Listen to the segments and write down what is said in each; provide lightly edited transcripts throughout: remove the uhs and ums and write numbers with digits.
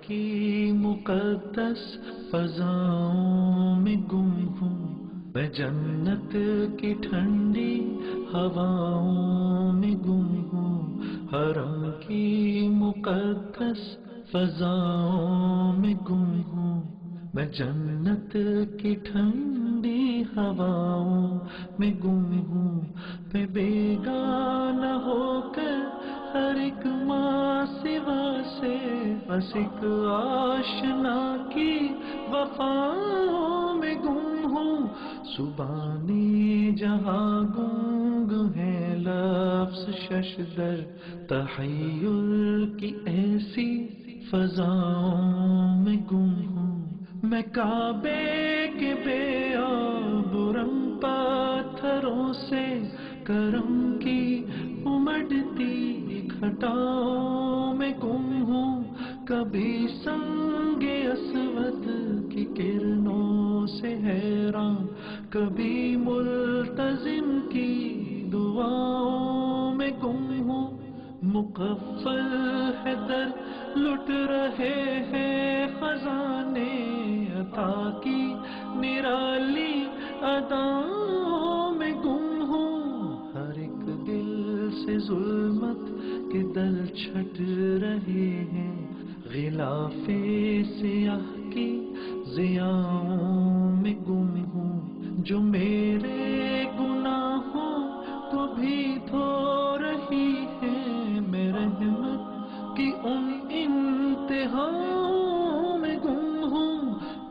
کی مقدس فضاؤں میں گم ہوں، میں جنت کی ٹھنڈی ہواؤں میں گم ہوں، حرم کی مقدس فضاؤں میں گم ہوں، میں جنت کی ٹھنڈی ہواؤں میں گم ہوں، میں بیگانہ ہو کر ہر ایک ماں سوا سے، بس ایک آشنا کی وفاؤں میں گم ہوں، سبحانی جہاں گنگ ہے لفظ ششدر، تحیر کی ایسی فضاؤں میں گم ہوں، میں کعبے کے بے آب رنگ پتھروں سے، کرم کی امڑتی گھٹاؤں میں گم ہوں، کبھی سنگ اسود کی کرنوں سے حیران، کبھی ملتزم کی دعاؤں میں گم ہوں، مقفل ہے در لٹ رہے ہیں خزانے عطا کی نرالی اداؤں میں گم ہوں، ہر ایک دل سے ظلمت کے دل چھٹ رہے ہیں، غلاف سیاہ کی ضیاؤں میں گم ہوں، جو میرے گناہوں کو بھی دھو رہی ہے، میں رحمت کی ان انتہاؤں میں گم ہوں،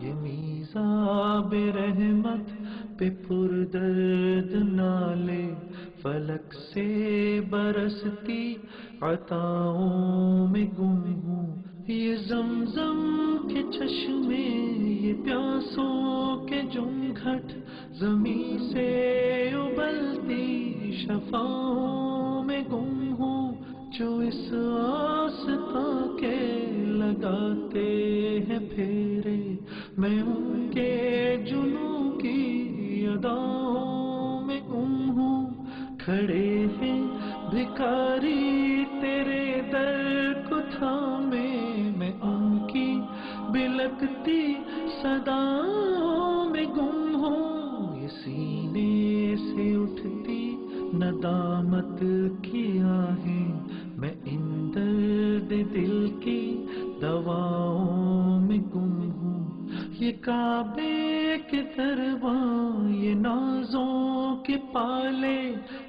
یہ میزاب رحمت پہ پردرد نالے فلک سے برستی عطاؤں میں گم ہوں، یہ زمزم کے چشمے، یہ پیاسوں کے جھنگھٹ، زمیں سے ابلتی شفاؤں میں گم ہوں، جو اس آستاں کے لگاتے ہیں پھیرے، میں ان کے جنوں کی اداؤں میں گم ہوں، کھڑے ہیں بھکاری تیرے در کو تھامے، میں ان کی بلکتی صداؤں میں گم ہوں، یہ سینے سے اٹھتی ندامت کی آہیں، میں ان درد دل کی دواؤں میں گم ہوں، یہ کعبے کے درباں، یہ نازوں کے پالے،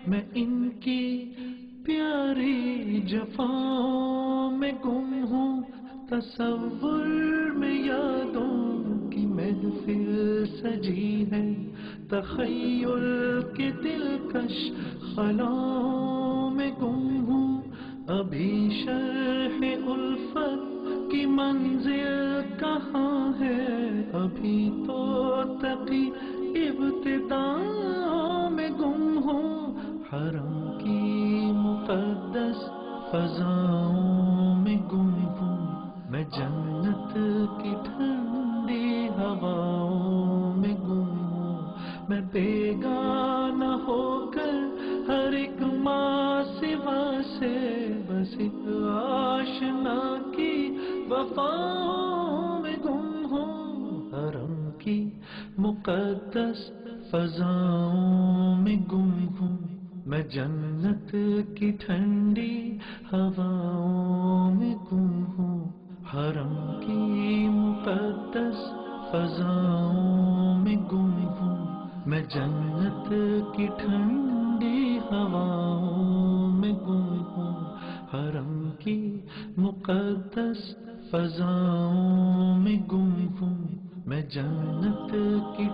میں ان کی پیاری جفاؤں میں گم ہوں، تصور میں یادوں کی محفل سجی ہے، تخیل کے دلکش خلاؤں میں گم ہوں، ابھی شرح الفت کی منزل کہاں ہے، ابھی تو تقی ابتداؤں میں گم ہوں، حرم کی مقدس فضاؤں میں گم ہوں، میں جنت کی ٹھنڈی ہواؤں میں گم ہوں، میں بیگانہ ہو کر ہر ایک ماں سوا سے، بس ایک آشنا کی وفاؤں میں گم ہوں، حرم کی مقدس فضاؤں میں گم ہوں، میں جنت کی ٹھنڈی ہواؤں میں گم ہوں، حرم کی مقدس فضاؤں میں گم ہوں، میں جنت کی ٹھنڈی ہواؤں میں گم ہوں، حرم کی مقدس فضاؤں میں گم ہوں، میں جنت کی